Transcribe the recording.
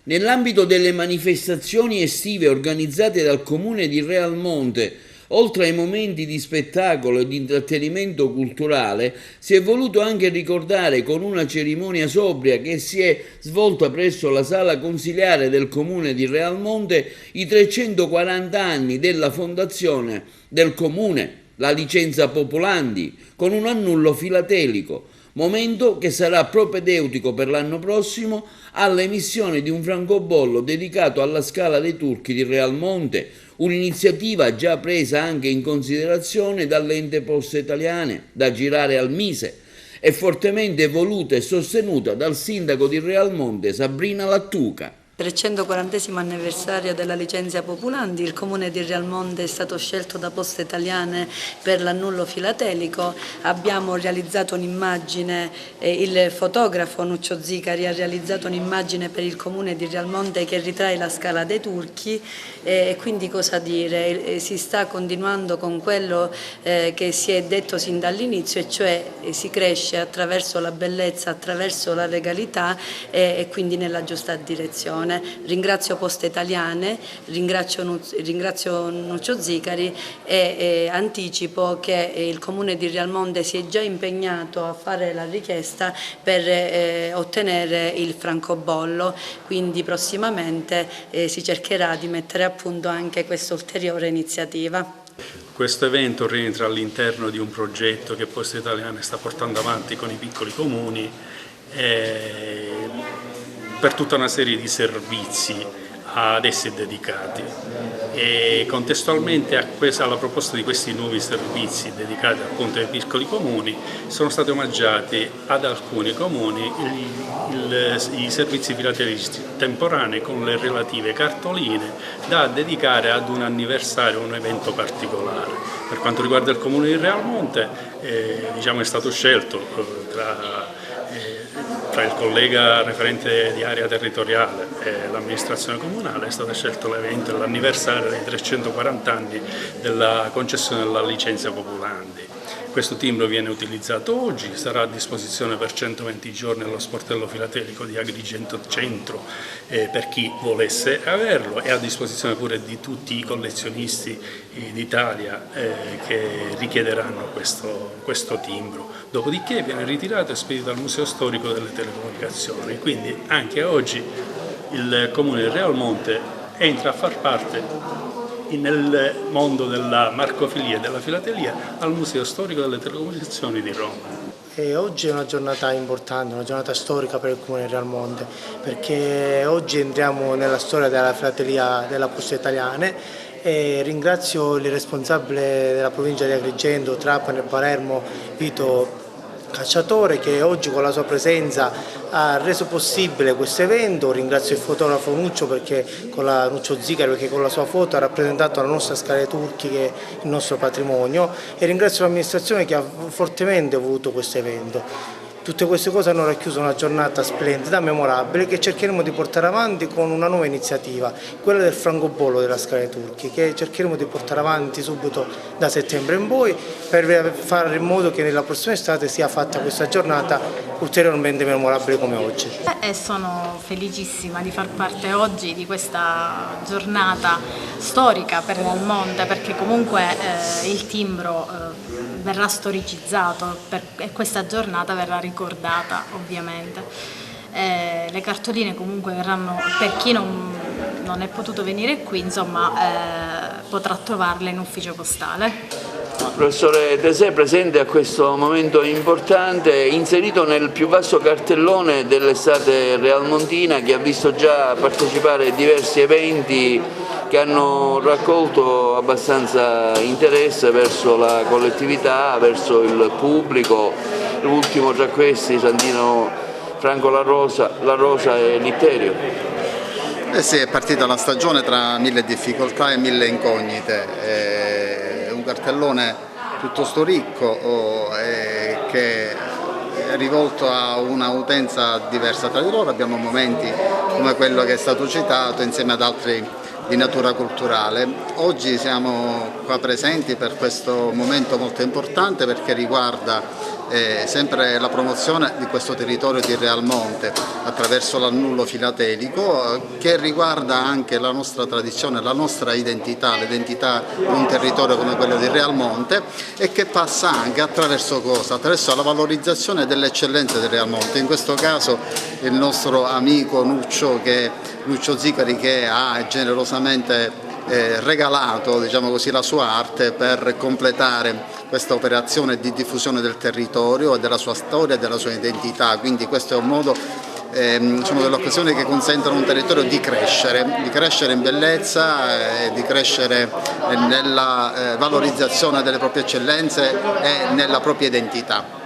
Nell'ambito delle manifestazioni estive organizzate dal Comune di Realmonte, oltre ai momenti di spettacolo e di intrattenimento culturale, si è voluto anche ricordare con una cerimonia sobria che si è svolta presso la sala consiliare del Comune di Realmonte i 340 anni della fondazione del Comune, la licenza Popolandi, con un annullo filatelico, momento che sarà propedeutico per l'anno prossimo all'emissione di un francobollo dedicato alla Scala dei Turchi di Realmonte, un'iniziativa già presa anche in considerazione dall'ente Poste Italiane, da girare al Mise, e fortemente voluta e sostenuta dal sindaco di Realmonte Sabrina Lattuca. 340° anniversario della licenza Popolandi, il Comune di Realmonte è stato scelto da Poste Italiane per l'annullo filatelico. Abbiamo realizzato un'immagine, il fotografo Nuccio Zicari ha realizzato un'immagine per il Comune di Realmonte che ritrae la Scala dei Turchi, e quindi cosa dire? Si sta continuando con quello che si è detto sin dall'inizio, e cioè si cresce attraverso la bellezza, attraverso la legalità e quindi nella giusta direzione. Ringrazio Poste Italiane, ringrazio Nuccio Zicari e anticipo che il Comune di Realmonte si è già impegnato a fare la richiesta per ottenere il francobollo, quindi prossimamente si cercherà di mettere a punto anche questa ulteriore iniziativa. Questo evento rientra all'interno di un progetto che Poste Italiane sta portando avanti con i piccoli comuni per tutta una serie di servizi ad essi dedicati, e contestualmente alla proposta di questi nuovi servizi dedicati appunto ai piccoli comuni sono stati omaggiati ad alcuni comuni i servizi filatelici temporanei con le relative cartoline da dedicare ad un anniversario, un evento particolare. Per quanto riguarda il Comune di Realmonte, è stato scelto tra il collega referente di area territoriale e l'amministrazione comunale, è stato scelto l'evento dell'anniversario dei 340 anni della concessione della licenza Popolandi. Questo timbro viene utilizzato oggi, sarà a disposizione per 120 giorni allo sportello filatelico di Agrigento Centro per chi volesse averlo, e a disposizione pure di tutti i collezionisti d'Italia che richiederanno questo timbro. Dopodiché viene ritirato e spedito al Museo Storico delle Telecomunicazioni, quindi anche oggi il Comune di Realmonte entra a far parte nel mondo della marcofilia e della filatelia al Museo Storico delle Telecomunicazioni di Roma. Oggi è una giornata importante, una giornata storica per il Comune di Realmonte, perché oggi entriamo nella storia della filatelia della Poste Italiane, e ringrazio il responsabile della provincia di Agrigento, Trapani e Palermo, Vito Cacciatore, che oggi con la sua presenza ha reso possibile questo evento. Ringrazio il fotografo Nuccio Zicari, perché con la sua foto ha rappresentato la nostra Scala dei Turchi, che è il nostro patrimonio, e ringrazio l'amministrazione che ha fortemente voluto questo evento. Tutte queste cose hanno racchiuso una giornata splendida, memorabile, che cercheremo di portare avanti con una nuova iniziativa, quella del francobollo della Scala dei Turchi, che cercheremo di portare avanti subito da settembre in poi, per fare in modo che nella prossima estate sia fatta questa giornata ulteriormente memorabile come oggi. E sono felicissima di far parte oggi di questa giornata storica per Realmonte, perché comunque il timbro verrà storicizzato e questa giornata verrà ricordata ovviamente. Le cartoline comunque verranno, per chi non è potuto venire qui, insomma, potrà trovarle in ufficio postale. Professore Tesè, presente a questo momento importante, inserito nel più vasto cartellone dell'estate realmontina, che ha visto già partecipare a diversi eventi che hanno raccolto abbastanza interesse verso la collettività, verso il pubblico, l'ultimo tra questi Santino Franco La Rosa e Litterio. Sì, è partita la stagione tra mille difficoltà e mille incognite, è un cartellone piuttosto ricco che è rivolto a una utenza diversa tra di loro. Abbiamo momenti come quello che è stato citato insieme ad altri di natura culturale. Oggi siamo qua presenti per questo momento molto importante, perché riguarda sempre la promozione di questo territorio di Realmonte attraverso l'annullo filatelico, che riguarda anche la nostra tradizione, la nostra identità, l'identità di un territorio come quello di Realmonte, e che passa anche attraverso cosa? Attraverso la valorizzazione delle eccellenze di Realmonte, in questo caso il nostro amico Nuccio Zicari, che ha generosamente regalato, diciamo così, la sua arte per completare questa operazione di diffusione del territorio, della sua storia e della sua identità. Quindi questo è un modo, sono delle occasioni che consentono a un territorio di crescere in bellezza, di crescere nella valorizzazione delle proprie eccellenze e nella propria identità.